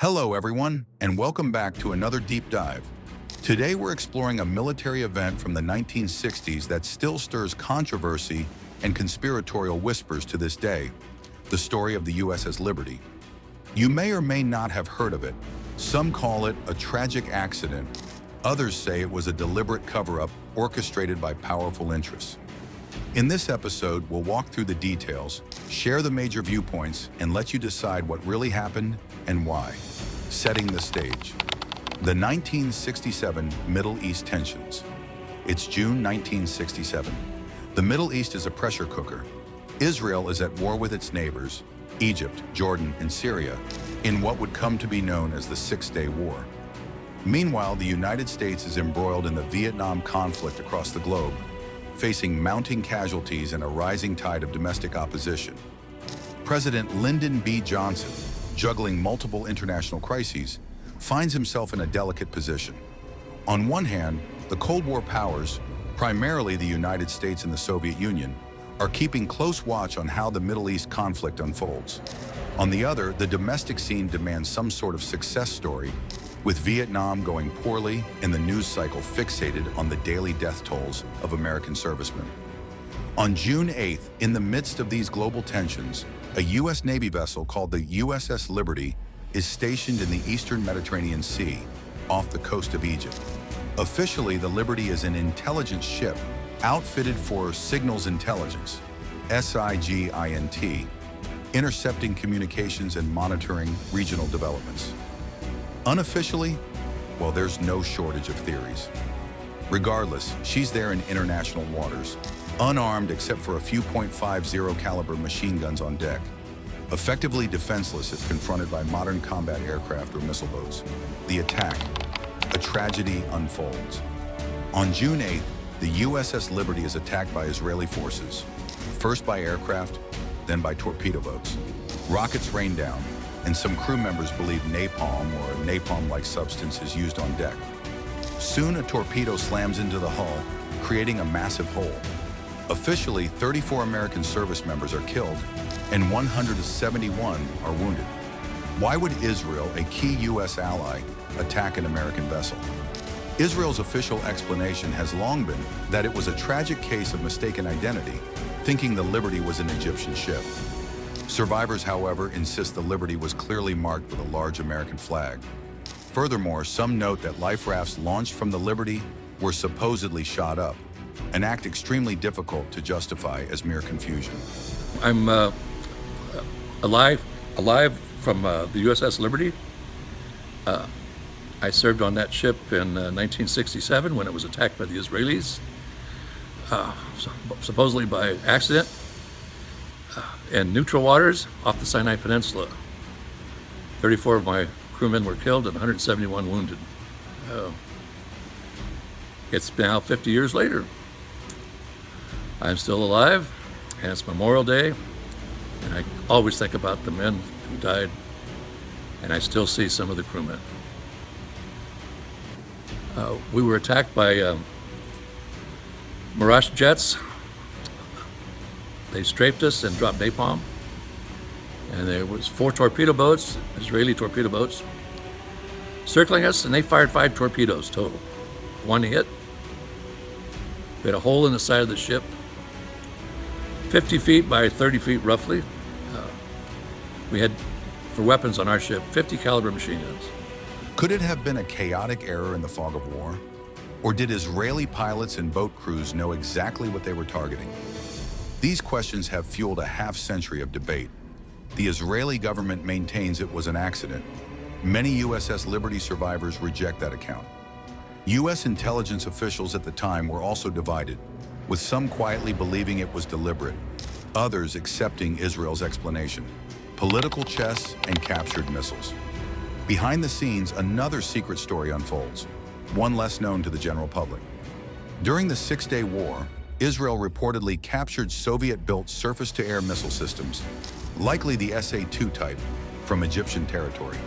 Hello everyone, and welcome back to another deep dive. Today we're exploring a military event from the 1960s that still stirs controversy and conspiratorial whispers to this day, the story of the USS Liberty. You may or may not have heard of it. Some call it a tragic accident. Others say it was a deliberate cover-up orchestrated by powerful interests. In this episode, we'll walk through the details, share the major viewpoints, and let you decide what really happened and why. Setting the stage. The 1967 Middle East tensions. It's June 1967. The Middle East is a pressure cooker. Israel is at war with its neighbors, Egypt, Jordan, and Syria, in what would come to be known as the Six-Day War. Meanwhile, the United States is embroiled in the Vietnam conflict across the globe, facing mounting casualties and a rising tide of domestic opposition. President Lyndon B. Johnson, juggling multiple international crises, finds himself in a delicate position. On one hand, the Cold War powers, primarily the United States and the Soviet Union, are keeping close watch on how the Middle East conflict unfolds. On the other, the domestic scene demands some sort of success story, with Vietnam going poorly and the news cycle fixated on the daily death tolls of American servicemen. On June 8th, in the midst of these global tensions, a U.S. Navy vessel called the USS Liberty is stationed in the eastern Mediterranean Sea, off the coast of Egypt. Officially, the Liberty is an intelligence ship outfitted for signals intelligence, SIGINT, intercepting communications and monitoring regional developments. Unofficially, well, there's no shortage of theories. Regardless, she's there in international waters, unarmed except for a few .50 caliber machine guns on deck, effectively defenseless if confronted by modern combat aircraft or missile boats. The attack, a tragedy unfolds. On June 8th, the USS Liberty is attacked by Israeli forces, first by aircraft, then by torpedo boats. Rockets rain down, and some crew members believe napalm or a napalm-like substance is used on deck. Soon a torpedo slams into the hull, creating a massive hole. Officially, 34 American service members are killed and 171 are wounded. Why would Israel, a key U.S. ally, attack an American vessel? Israel's official explanation has long been that it was a tragic case of mistaken identity, thinking the Liberty was an Egyptian ship. Survivors, however, insist the Liberty was clearly marked with a large American flag. Furthermore, some note that life rafts launched from the Liberty were supposedly shot up, an act extremely difficult to justify as mere confusion. I'm alive from the USS Liberty. I served on that ship in 1967 when it was attacked by the Israelis, supposedly by accident, in neutral waters off the Sinai Peninsula. 34 of my crewmen were killed and 171 wounded. It's now 50 years later. I'm still alive, and it's Memorial Day, and I always think about the men who died, and I still see some of the crewmen. We were attacked by Mirage jets. They strafed us and dropped napalm, and there was 4 torpedo boats, Israeli torpedo boats, circling us, and they fired 5 torpedoes total. 1 hit. We had a hole in the side of the ship, 50 feet by 30 feet roughly. We had, for weapons on our ship, 50 caliber machine guns. Could it have been a chaotic error in the fog of war? Or did Israeli pilots and boat crews know exactly what they were targeting? These questions have fueled a half-century of debate. The Israeli government maintains it was an accident. Many USS Liberty survivors reject that account. U.S. intelligence officials at the time were also divided, with some quietly believing it was deliberate, others accepting Israel's explanation. Political chess and captured missiles. Behind the scenes, another secret story unfolds, one less known to the general public. During the Six-Day War, Israel reportedly captured Soviet-built surface-to-air missile systems, likely the SA-2 type, from Egyptian territory.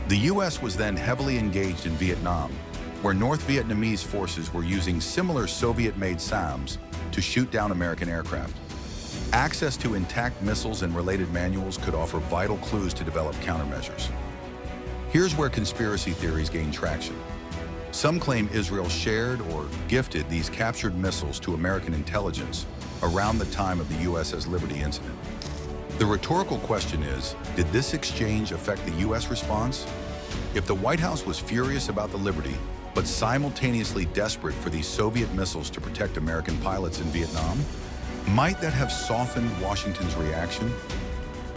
The U.S. was then heavily engaged in Vietnam, where North Vietnamese forces were using similar Soviet-made SAMs to shoot down American aircraft. Access to intact missiles and related manuals could offer vital clues to develop countermeasures. Here's where conspiracy theories gain traction. Some claim Israel shared or gifted these captured missiles to American intelligence around the time of the USS Liberty incident. The rhetorical question is, did this exchange affect the U.S. response? If the White House was furious about the Liberty, but simultaneously desperate for these Soviet missiles to protect American pilots in Vietnam, might that have softened Washington's reaction?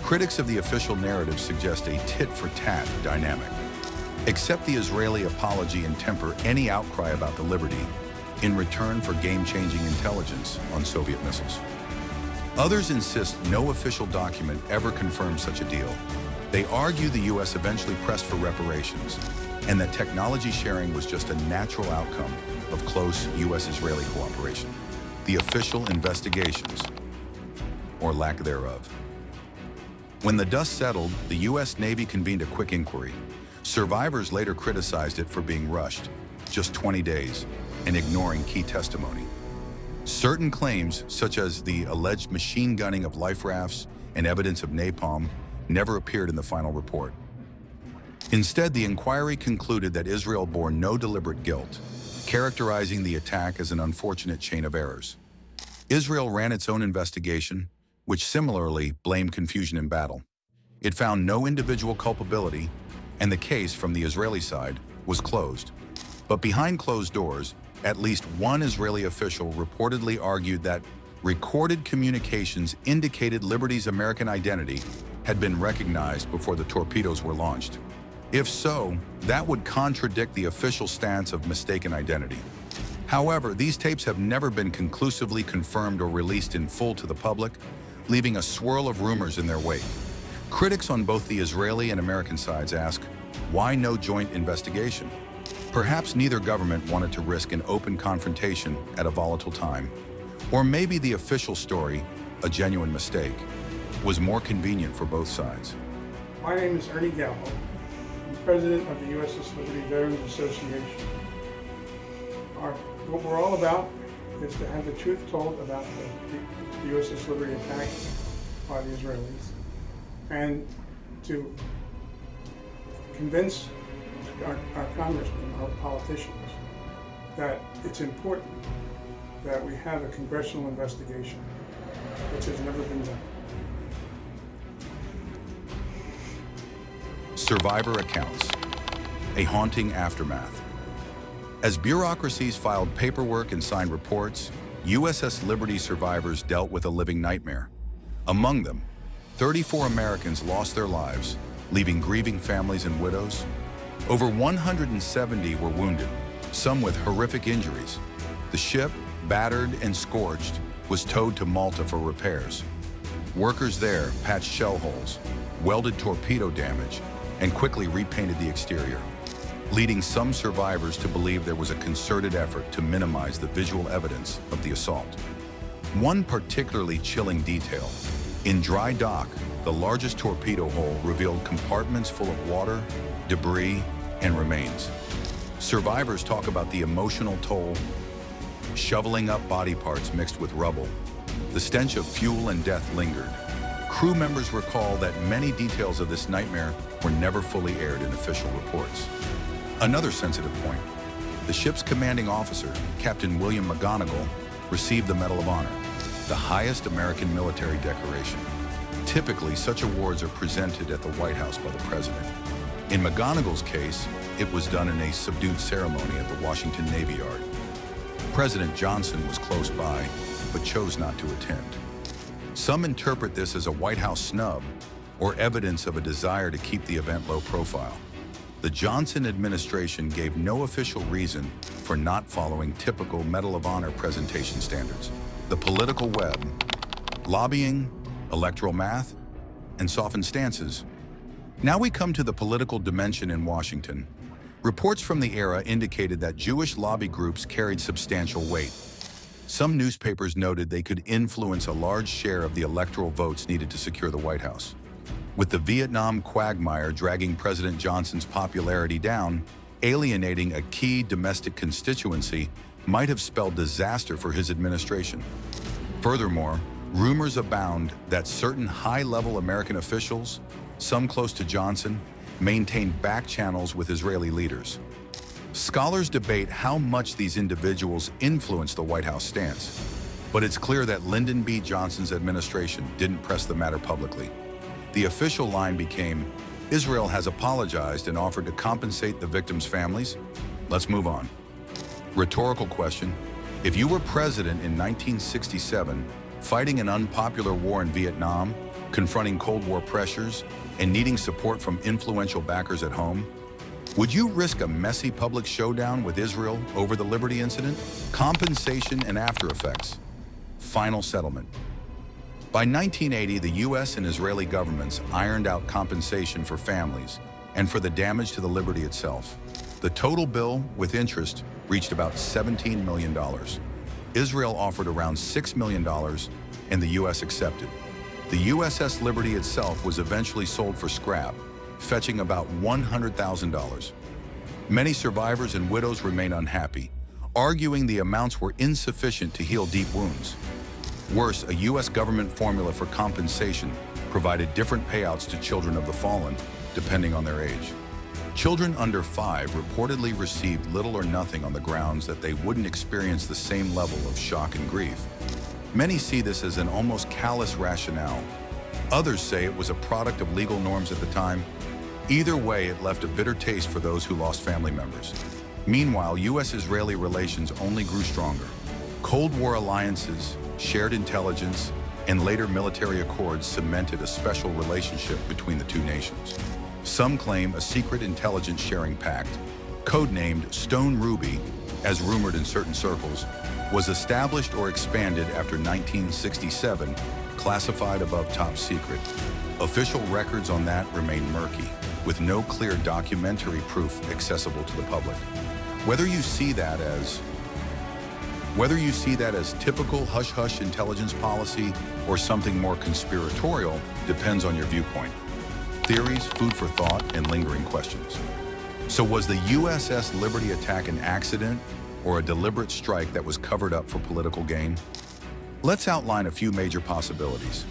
Critics of the official narrative suggest a tit-for-tat dynamic. Accept the Israeli apology and temper any outcry about the Liberty in return for game-changing intelligence on Soviet missiles. Others insist no official document ever confirmed such a deal. They argue the U.S. eventually pressed for reparations and that technology sharing was just a natural outcome of close U.S.-Israeli cooperation. The official investigations, or lack thereof. When the dust settled, the U.S. Navy convened a quick inquiry. Survivors later criticized it for being rushed, just 20 days, and ignoring key testimony. Certain claims, such as the alleged machine gunning of life rafts and evidence of napalm, never appeared in the final report. Instead, the inquiry concluded that Israel bore no deliberate guilt, characterizing the attack as an unfortunate chain of errors. Israel ran its own investigation, which similarly blamed confusion in battle. It found no individual culpability, and the case from the Israeli side was closed. But behind closed doors, at least one Israeli official reportedly argued that recorded communications indicated Liberty's American identity had been recognized before the torpedoes were launched. If so, that would contradict the official stance of mistaken identity. However, these tapes have never been conclusively confirmed or released in full to the public, leaving a swirl of rumors in their wake. Critics on both the Israeli and American sides ask, why no joint investigation? Perhaps neither government wanted to risk an open confrontation at a volatile time. Or maybe the official story, a genuine mistake, was more convenient for both sides. My name is Ernie Gallo. I'm president of the USS Liberty Veterans Association. What we're all about is to have the truth told about the USS Liberty attack by the Israelis and to convince our congressmen, our politicians, that it's important that we have a congressional investigation, which has never been done. Survivor accounts, a haunting aftermath. As bureaucracies filed paperwork and signed reports, USS Liberty survivors dealt with a living nightmare. Among them, 34 Americans lost their lives, leaving grieving families and widows. Over 170 were wounded, some with horrific injuries. The ship, battered and scorched, was towed to Malta for repairs. Workers there patched shell holes, welded torpedo damage, and quickly repainted the exterior, leading some survivors to believe there was a concerted effort to minimize the visual evidence of the assault. One particularly chilling detail: in dry dock, the largest torpedo hole revealed compartments full of water, debris, and remains. Survivors talk about the emotional toll, shoveling up body parts mixed with rubble. The stench of fuel and death lingered. Crew members recall that many details of this nightmare were never fully aired in official reports. Another sensitive point: the ship's commanding officer, Captain William McGonigal, received the Medal of Honor, the highest American military decoration. Typically, such awards are presented at the White House by the President. In McGonigal's case, it was done in a subdued ceremony at the Washington Navy Yard. President Johnson was close by, but chose not to attend. Some interpret this as a White House snub or evidence of a desire to keep the event low profile. The Johnson administration gave no official reason for not following typical Medal of Honor presentation standards. The political web, lobbying, electoral math, and softened stances. Now we come to the political dimension in Washington. Reports from the era indicated that Jewish lobby groups carried substantial weight. Some newspapers noted they could influence a large share of the electoral votes needed to secure the White House. With the Vietnam quagmire dragging President Johnson's popularity down, alienating a key domestic constituency might have spelled disaster for his administration. Furthermore, rumors abound that certain high-level American officials, some close to Johnson, maintained back channels with Israeli leaders. Scholars debate how much these individuals influenced the White House stance, but it's clear that Lyndon B. Johnson's administration didn't press the matter publicly. The official line became, Israel has apologized and offered to compensate the victims' families. Let's move on. Rhetorical question. If you were president in 1967, fighting an unpopular war in Vietnam, confronting Cold War pressures, and needing support from influential backers at home, would you risk a messy public showdown with Israel over the Liberty incident? Compensation and after effects. Final settlement. By 1980, the U.S. and Israeli governments ironed out compensation for families and for the damage to the Liberty itself. The total bill, with interest, reached about $17 million. Israel offered around $6 million, and the U.S. accepted. The USS Liberty itself was eventually sold for scrap, fetching about $100,000. Many survivors and widows remain unhappy, arguing the amounts were insufficient to heal deep wounds. Worse, a U.S. government formula for compensation provided different payouts to children of the fallen, depending on their age. Children under 5 reportedly received little or nothing on the grounds that they wouldn't experience the same level of shock and grief. Many see this as an almost callous rationale. Others say it was a product of legal norms at the time. Either way, it left a bitter taste for those who lost family members. Meanwhile, U.S.-Israeli relations only grew stronger. Cold War alliances, shared intelligence, and later military accords cemented a special relationship between the two nations. Some claim a secret intelligence sharing pact, codenamed Stone Ruby, as rumored in certain circles, was established or expanded after 1967, classified above top secret. Official records on that remain murky, with no clear documentary proof accessible to the public. Whether you see that as typical hush-hush intelligence policy or something more conspiratorial depends on your viewpoint. Theories, food for thought, and lingering questions. So was the USS Liberty attack an accident or a deliberate strike that was covered up for political gain? Let's outline a few major possibilities.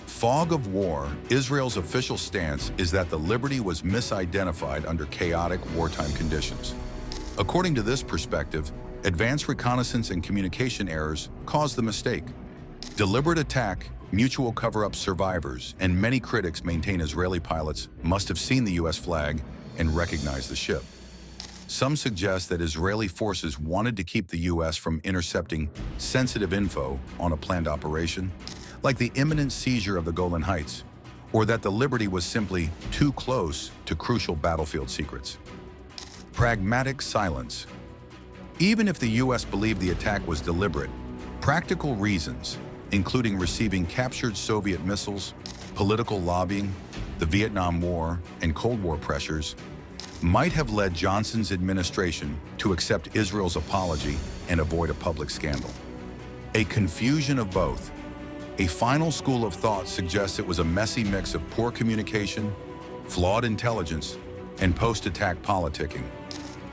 Fog of war, Israel's official stance is that the Liberty was misidentified under chaotic wartime conditions. According to this perspective, advanced reconnaissance and communication errors caused the mistake. Deliberate attack, mutual cover-up survivors, and many critics maintain Israeli pilots must have seen the U.S. flag and recognized the ship. Some suggest that Israeli forces wanted to keep the U.S. from intercepting sensitive info on a planned operation, like the imminent seizure of the Golan Heights, or that the Liberty was simply too close to crucial battlefield secrets. Pragmatic silence. Even if the U.S. believed the attack was deliberate, practical reasons, including receiving captured Soviet missiles, political lobbying, the Vietnam War, and Cold War pressures, might have led Johnson's administration to accept Israel's apology and avoid a public scandal. A confusion of both. A final school of thought suggests it was a messy mix of poor communication, flawed intelligence, and post-attack politicking.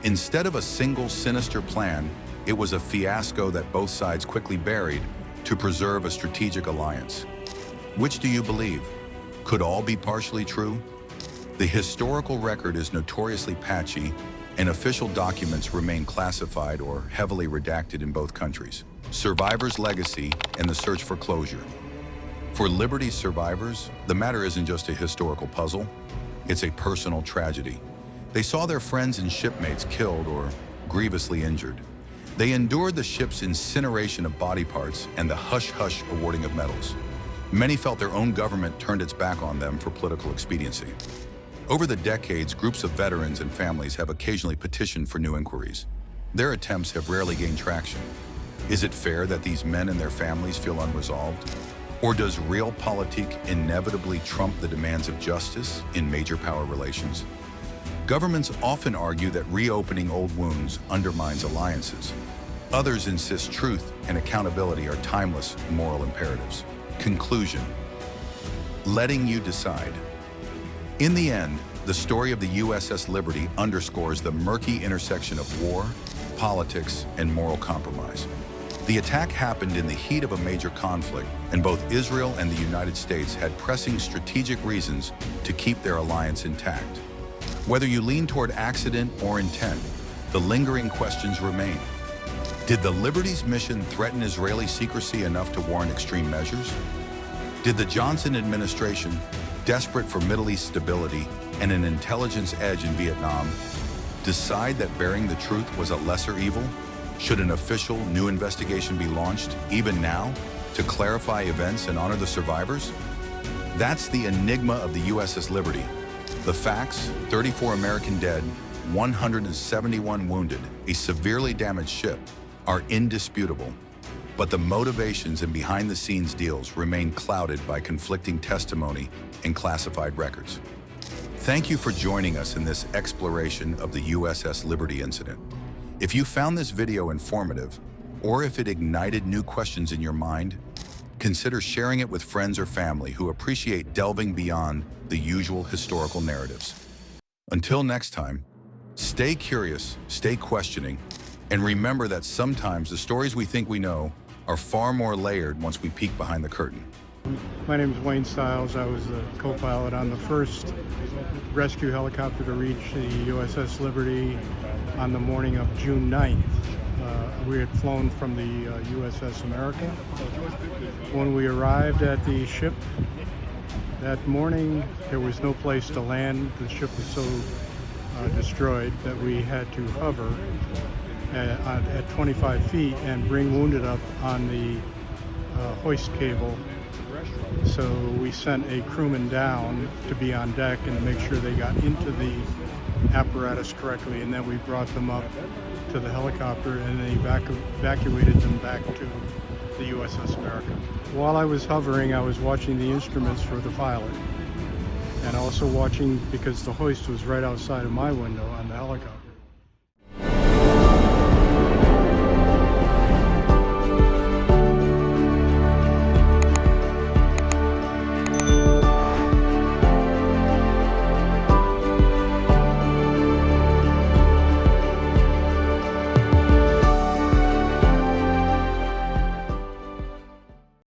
Instead of a single sinister plan, it was a fiasco that both sides quickly buried to preserve a strategic alliance. Which do you believe? Could all be partially true? The historical record is notoriously patchy, and official documents remain classified or heavily redacted in both countries. Survivors' legacy and the search for closure. For Liberty's survivors, the matter isn't just a historical puzzle, it's a personal tragedy. They saw their friends and shipmates killed or grievously injured. They endured the ship's incineration of body parts and the hush-hush awarding of medals. Many felt their own government turned its back on them for political expediency. Over the decades, groups of veterans and families have occasionally petitioned for new inquiries. Their attempts have rarely gained traction. Is it fair that these men and their families feel unresolved? Or does realpolitik inevitably trump the demands of justice in major power relations? Governments often argue that reopening old wounds undermines alliances. Others insist truth and accountability are timeless moral imperatives. Conclusion. Letting you decide. In the end, the story of the USS Liberty underscores the murky intersection of war, politics, and moral compromise. The attack happened in the heat of a major conflict, and both Israel and the United States had pressing strategic reasons to keep their alliance intact. Whether you lean toward accident or intent, the lingering questions remain. Did the Liberty's mission threaten Israeli secrecy enough to warrant extreme measures? Did the Johnson administration, desperate for Middle East stability and an intelligence edge in Vietnam, decide that bearing the truth was a lesser evil? Should an official new investigation be launched, even now, to clarify events and honor the survivors? That's the enigma of the USS Liberty. The facts: 34 American dead, 171 wounded, a severely damaged ship, are indisputable. But the motivations and behind-the-scenes deals remain clouded by conflicting testimony and classified records. Thank you for joining us in this exploration of the USS Liberty incident. If you found this video informative, or if it ignited new questions in your mind, consider sharing it with friends or family who appreciate delving beyond the usual historical narratives. Until next time, stay curious, stay questioning, and remember that sometimes the stories we think we know are far more layered once we peek behind the curtain. My name is Wayne Stiles. I was the co-pilot on the first rescue helicopter to reach the USS Liberty on the morning of June 9th. We had flown from the USS America. When we arrived at the ship that morning, there was no place to land. The ship was so destroyed that we had to hover at 25 feet and bring wounded up on the hoist cable. So we sent a crewman down to be on deck and to make sure they got into the apparatus correctly, and then we brought them up to the helicopter and they evacuated them back to the USS America. While I was hovering, I was watching the instruments for the pilot, and also watching, because the hoist was right outside of my window on the helicopter.